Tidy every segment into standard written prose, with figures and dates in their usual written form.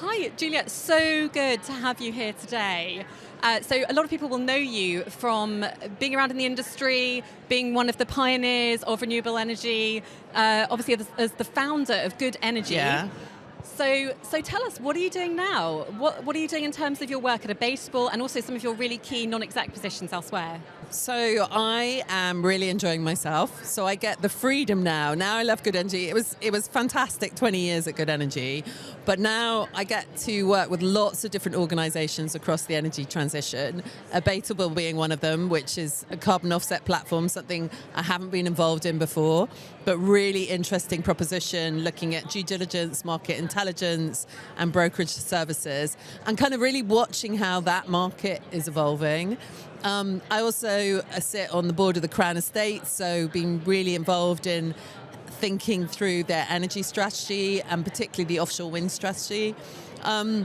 Hi, Juliet. So good to have you here today. So a lot of people will know you from being around in the industry, being one of the pioneers of renewable energy, obviously as the founder of Good Energy. Yeah. So tell us, what are you doing now? What are you doing in terms of your work at Abasable and also some of your really key non-exec positions elsewhere? So I am really enjoying myself. So I get the freedom now. Now I love Good Energy. It was fantastic 20 years at Good Energy, but now I get to work with lots of different organisations across the energy transition. Abasable being one of them, which is a carbon offset platform, something I haven't been involved in before, but really interesting proposition looking at due diligence, market intelligence, and brokerage services, and kind of really watching how that market is evolving. I also sit on the board of the Crown Estate, so being really involved in thinking through their energy strategy and particularly the offshore wind strategy. I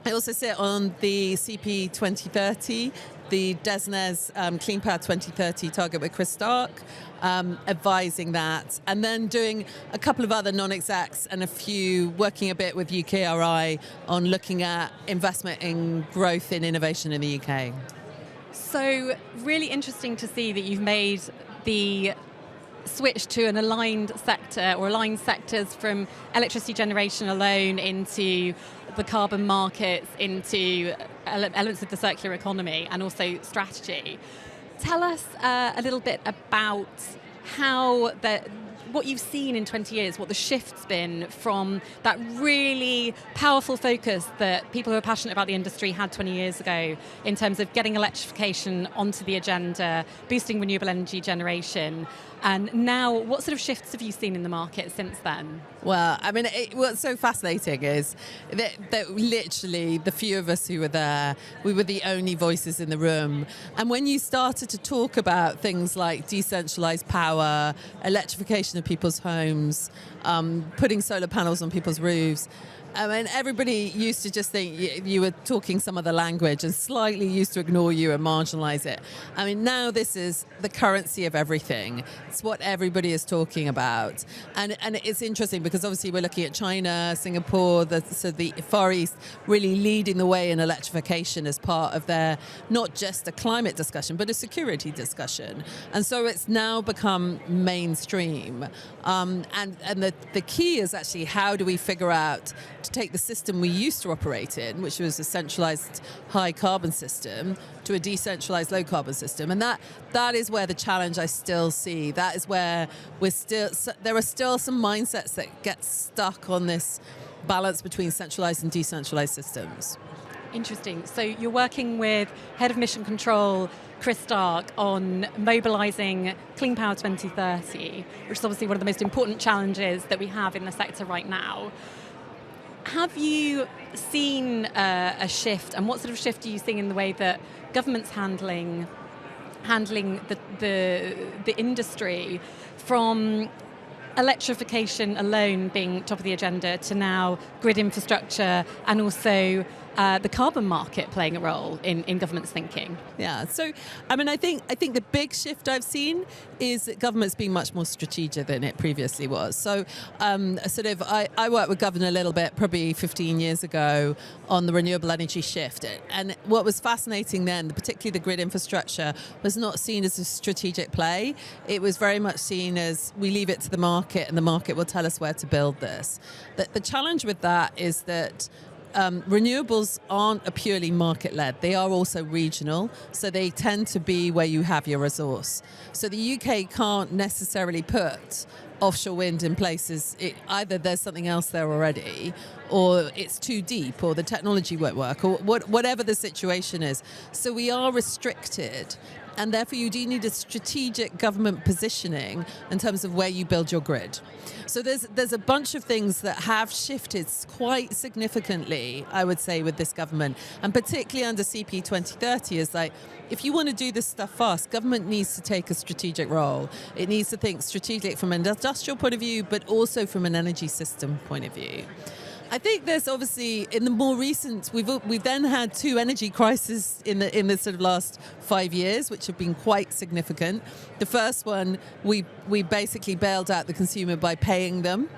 also sit on the CP 2030, the DESNZ Clean Power 2030 target with Chris Stark, advising that, and then doing a couple of other non-execs and working a bit with UKRI on looking at investment in growth in innovation in the UK. So really interesting to see that you've made the switch to an aligned sector or aligned sectors from electricity generation alone into the carbon markets, into elements of the circular economy and also strategy. Tell us a little bit about what you've seen in 20 years, what the shift's been from that really powerful focus that people who are passionate about the industry had 20 years ago in terms of getting electrification onto the agenda, boosting renewable energy generation. And now, what sort of shifts have you seen in the market since then? Well, I mean, what's so fascinating is that literally the few of us who were there, we were the only voices in the room. And when you started to talk about things like decentralised power, electrification of people's homes, putting solar panels on people's roofs, I mean, everybody used to just think you were talking some other language and slightly used to ignore you and marginalise it. I mean, now this is the currency of everything. It's what everybody is talking about. And it's interesting because obviously we're looking at China, Singapore, the Far East really leading the way in electrification as part of their, not just a climate discussion, but a security discussion. And so it's now become mainstream. And the key is actually how do we figure out to take the system we used to operate in, which was a centralised high carbon system, to a decentralised low carbon system. And that is where the challenge I still see. That is where there are still some mindsets that get stuck on this balance between centralised and decentralised systems. Interesting. So you're working with Head of Mission Control, Chris Stark, on mobilising Clean Power 2030, which is obviously one of the most important challenges that we have in the sector right now. Have you seen a shift, and what sort of shift are you seeing in the way that government's handling the industry from electrification alone being top of the agenda to now grid infrastructure and also the carbon market playing a role in government's thinking? Yeah, so I mean, I think the big shift I've seen is that government's been much more strategic than it previously was. So I worked with government a little bit, probably 15 years ago, on the renewable energy shift. And what was fascinating then, particularly the grid infrastructure, was not seen as a strategic play. It was very much seen as we leave it to the market and the market will tell us where to build this. The challenge with that is that renewables aren't a purely market-led. They are also regional, so they tend to be where you have your resource. So the UK can't necessarily put offshore wind in places, either there's something else there already, or it's too deep, or the technology won't work, or whatever the situation is. So we are restricted. And therefore you do need a strategic government positioning in terms of where you build your grid. So there's a bunch of things that have shifted quite significantly, I would say, with this government. And particularly under CP 2030 is like, if you want to do this stuff fast, government needs to take a strategic role. It needs to think strategic from an industrial point of view, but also from an energy system point of view. I think there's obviously, in the more recent, we've then had two energy crises in the sort of last 5 years, which have been quite significant. The first one, we basically bailed out the consumer by paying them.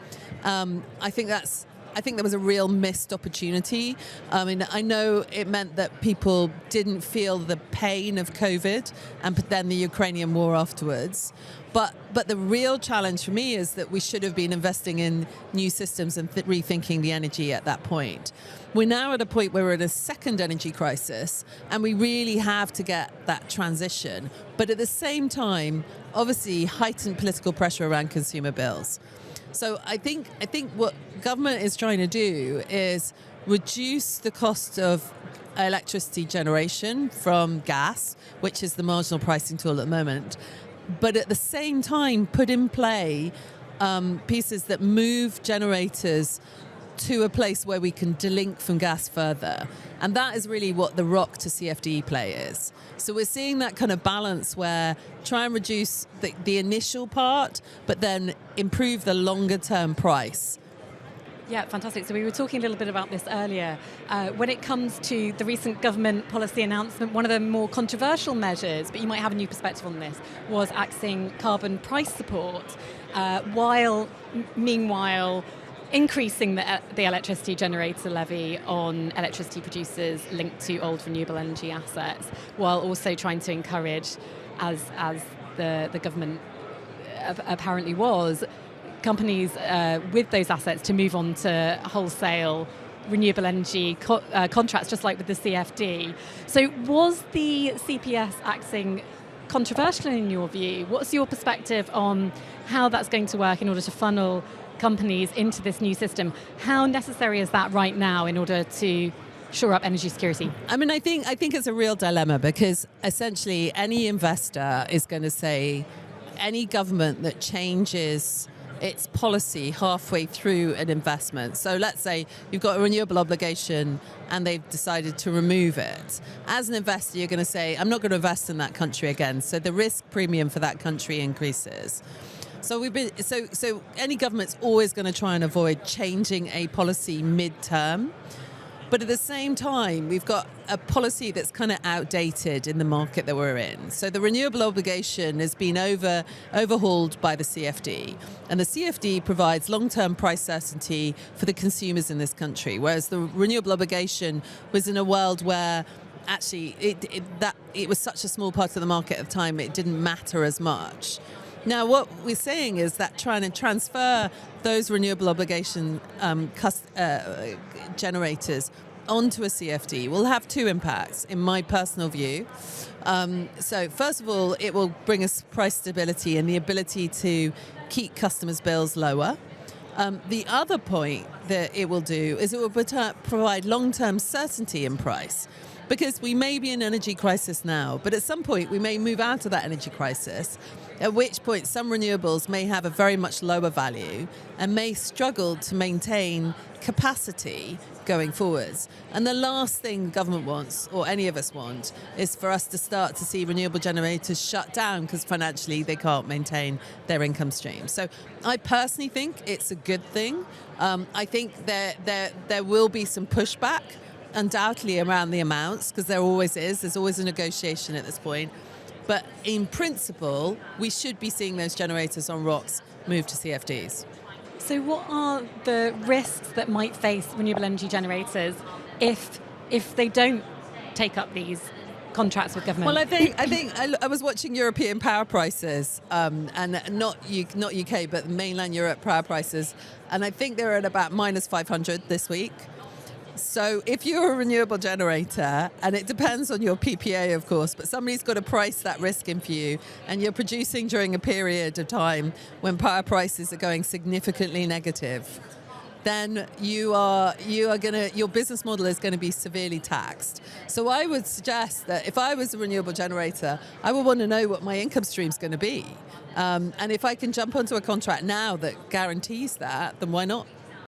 I think that's I think there was a real missed opportunity. I mean, I know it meant that people didn't feel the pain of COVID and then the Ukrainian war afterwards. But the real challenge for me is that we should have been investing in new systems and rethinking the energy at that point. We're now at a point where we're in a second energy crisis, and we really have to get that transition. But at the same time, obviously, heightened political pressure around consumer bills. So I think what government is trying to do is reduce the cost of electricity generation from gas, which is the marginal pricing tool at the moment, but at the same time put in play pieces that move generators to a place where we can delink from gas further. And that is really what the ROC to CfD play is. So we're seeing that kind of balance where try and reduce the initial part, but then improve the longer term price. Yeah, fantastic. So we were talking a little bit about this earlier. When it comes to the recent government policy announcement, one of the more controversial measures, but you might have a new perspective on this, was axing carbon price support, while meanwhile increasing the electricity generator levy on electricity producers linked to old renewable energy assets, while also trying to encourage, as the government apparently was, companies with those assets to move on to wholesale renewable energy contracts, just like with the CfD. So was the CPS axing controversial in your view? What's your perspective on how that's going to work in order to funnel companies into this new system? How necessary is that right now in order to shore up energy security? I mean, I think it's a real dilemma, because essentially any investor is going to say any government that changes its policy halfway through an investment. So let's say you've got a renewable obligation and they've decided to remove it. As an investor, you're going to say, I'm not going to invest in that country again. So the risk premium for that country increases. So so any government's always going to try and avoid changing a policy mid-term. But at the same time, we've got a policy that's kind of outdated in the market that we're in. So the renewable obligation has been overhauled by the CfD. And the CfD provides long-term price certainty for the consumers in this country, whereas the renewable obligation was in a world where actually it was such a small part of the market at the time, it didn't matter as much. Now, what we're saying is that trying to transfer those renewable obligation generators onto a CfD will have two impacts, in my personal view. So first of all, it will bring us price stability and the ability to keep customers' bills lower. The other point that it will do is it will provide long-term certainty in price. Because we may be in an energy crisis now, but at some point we may move out of that energy crisis, at which point some renewables may have a very much lower value and may struggle to maintain capacity going forwards. And the last thing government wants, or any of us want, is for us to start to see renewable generators shut down because financially they can't maintain their income stream. So I personally think it's a good thing. I think there will be some pushback undoubtedly around the amounts, because there always is. There's always a negotiation at this point. But in principle, we should be seeing those generators on ROCs move to CfDs. So what are the risks that might face renewable energy generators if they don't take up these contracts with government? Well, I think I was watching European power prices, and not UK, but mainland Europe power prices, and I think they're at about minus 500 this week. So if you're a renewable generator, and it depends on your PPA, of course, but somebody's got to price that risk in for you, and you're producing during a period of time when power prices are going significantly negative, then your business model is going to be severely taxed. So I would suggest that if I was a renewable generator, I would want to know what my income stream is going to be. And if I can jump onto a contract now that guarantees that, then why not?